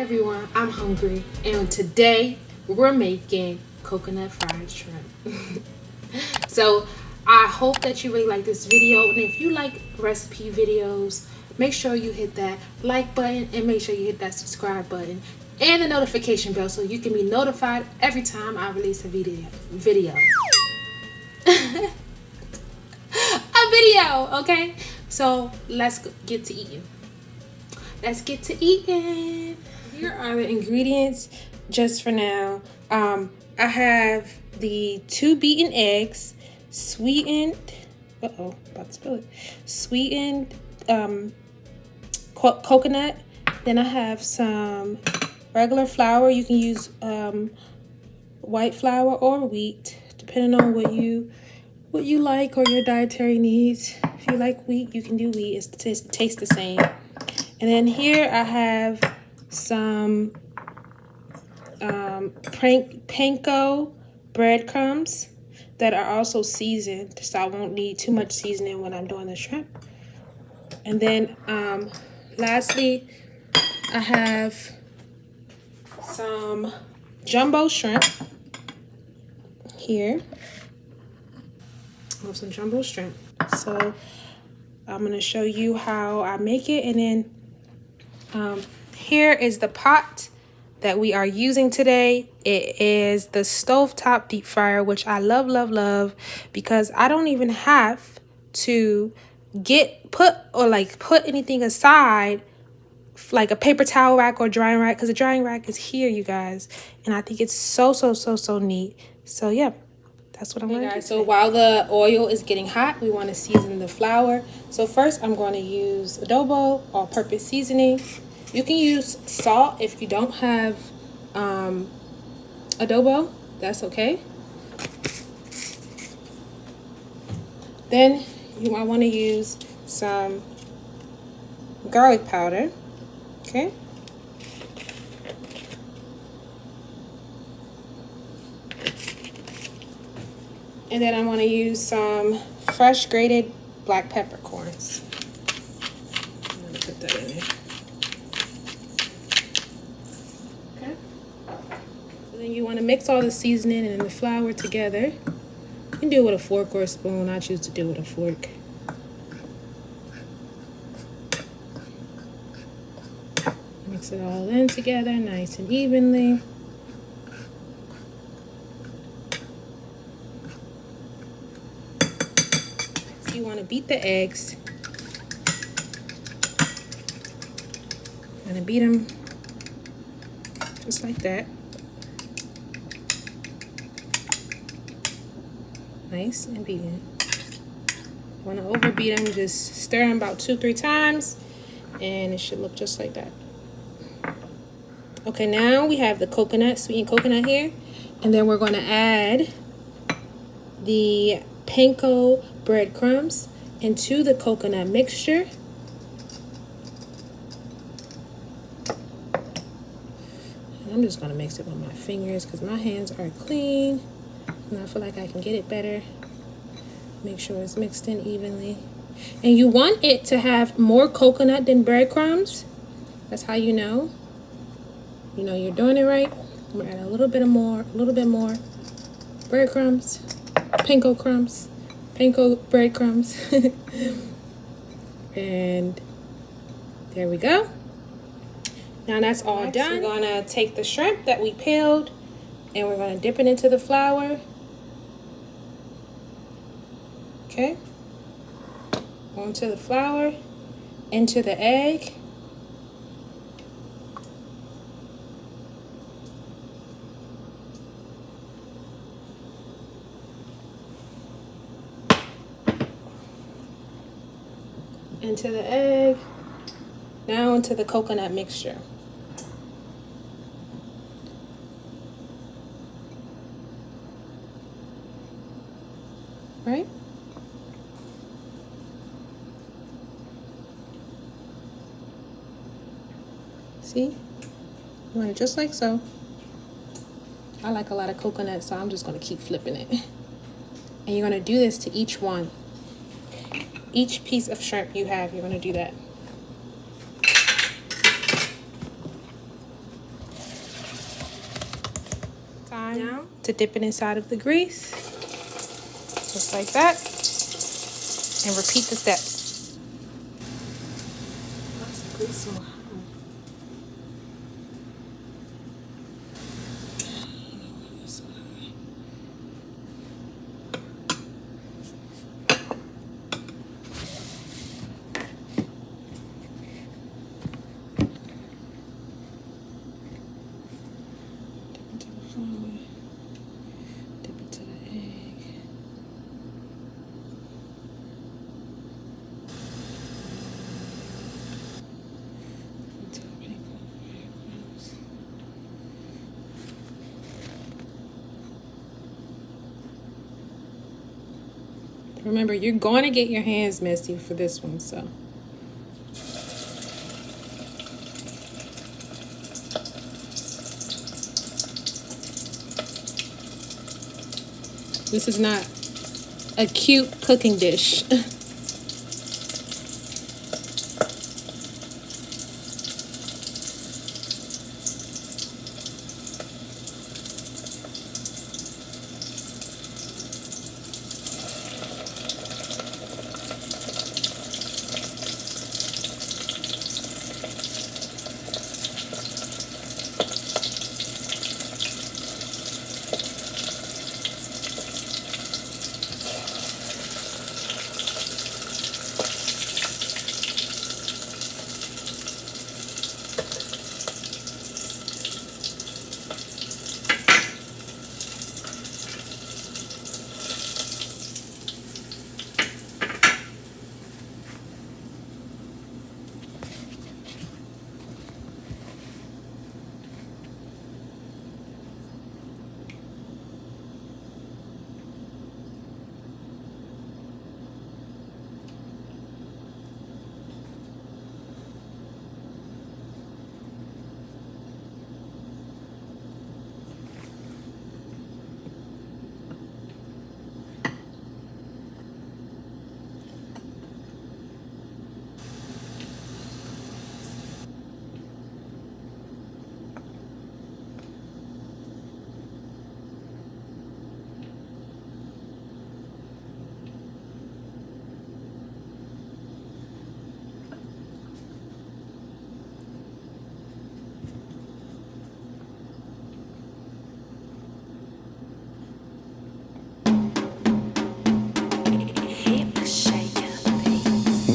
everyone, I'm hungry, and today we're making coconut fried shrimp. So I hope that you really like this video, and if you like recipe videos, make sure you hit that like button and make sure you hit that subscribe button and the notification bell so you can be notified every time I release a video. A video, okay? So let's get to eating. Here are the ingredients just for now. I have the 2 beaten eggs, sweetened, sweetened coconut. Then I have some regular flour. You can use white flour or wheat, depending on what you like or your dietary needs. If you like wheat, you can do wheat. It tastes the same. And then here I have some panko breadcrumbs that are also seasoned, so I won't need too much seasoning when I'm doing the shrimp. And then lastly, I have some jumbo shrimp here. I have some jumbo shrimp. So I'm going to show you how I make it, and then here is the pot that we are using today. It is the stovetop deep fryer, which I love because I don't even have to put anything aside, like a paper towel rack or drying rack, because the drying rack is here, you guys, and I think it's so neat. So yeah, that's what I'm going to do. So while the oil is getting hot, we want to season the flour. So first I'm going to use adobo, all-purpose seasoning. You can use salt if you don't have adobo, that's okay. Then you might want to use some garlic powder, okay? And then I want to use some fresh grated black peppercorns. I'm going to put that in there. Okay. So then you want to mix all the seasoning and the flour together. You can do it with a fork or a spoon. I choose to do it with a fork. Mix it all in together nice and evenly. You want to beat the eggs. I'm going to beat them just like that. Nice and beaten. Want to overbeat them, just stir them about 2-3 times, and it should look just like that. Okay, now we have the coconut, sweetened coconut here, and then we're going to add the panko breadcrumbs into the coconut mixture. And I'm just going to mix it with my fingers because my hands are clean and I feel like I can get it better. Make sure it's mixed in evenly. And you want it to have more coconut than breadcrumbs. That's how you know you're doing it right. I'm gonna add a little bit more breadcrumbs, panko breadcrumbs. And there we go. Now that's all done. We're gonna take the shrimp that we peeled and we're gonna dip it into the flour. Okay. Onto the flour, into the egg. Into the egg, now into the coconut mixture. Right? See? You want it just like so. I like a lot of coconut, so I'm just going to keep flipping it. And you're going to do this to each one. Each piece of shrimp you have, you're going to do that. time now to dip it inside of the grease, just like that, and repeat the steps. Why's the grease so hot? Dip into the egg. Into the paper. Remember, you're going to get your hands messy for this one, so. This is not a cute cooking dish.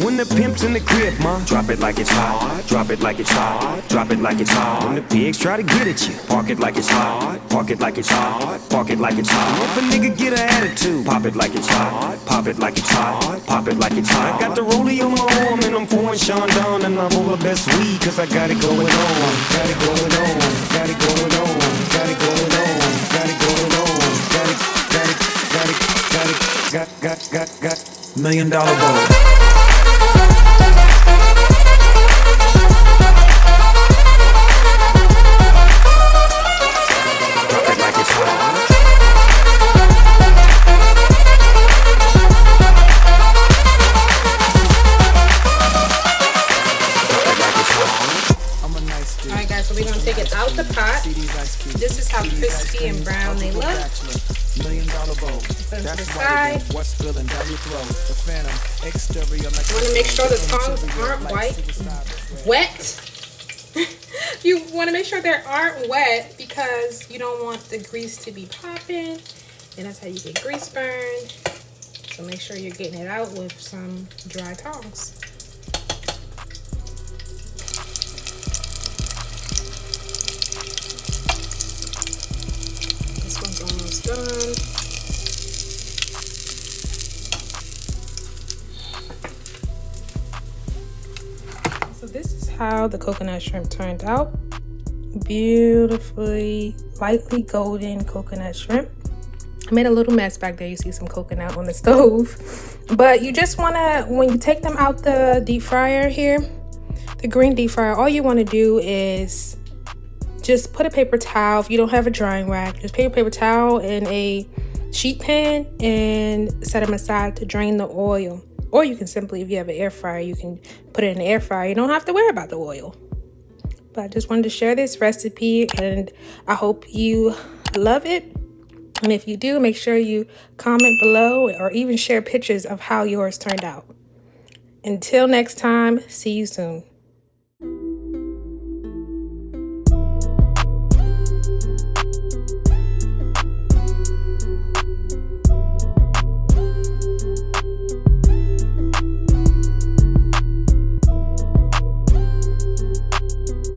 When the pimp's in the crib, ma, drop it like it's hot. Drop it like it's hot. Drop it like it's hot. When the pigs try to get at you, park it like it's hot. Park it like it's hot. Park it like it's hot. If a nigga get an attitude, pop it like it's hot. Pop it like it's hot. Pop it like it's hot. I got the rollie on my arm and I'm pouring Sean down and I'm all the best weed 'cause I got it going on. Got it going on. Got it going on. Got it going on. Got it going on. Got it. Got it. Got it. Got it. Got $1 million bowl. Alright guys, so we're going to take it out the pot. This is how crispy and brown they look. Put them to the side. You want to make sure the tongs aren't wet. You want to make sure they aren't wet because you don't want the grease to be popping. And that's how you get grease burned. So make sure you're getting it out with some dry tongs. This one's almost done. So this is how the coconut shrimp turned out. Beautifully, lightly golden coconut shrimp. I made a little mess back there. You see some coconut on the stove. But you just want to, when you take them out the deep fryer here, the green deep fryer, all you want to do is just put a paper towel. If you don't have a drying rack, just put a paper towel in a sheet pan and set them aside to drain the oil. Or you can simply, if you have an air fryer, you can put it in the air fryer. You don't have to worry about the oil. But I just wanted to share this recipe, and I hope you love it. And if you do, make sure you comment below or even share pictures of how yours turned out. Until next time, see you soon.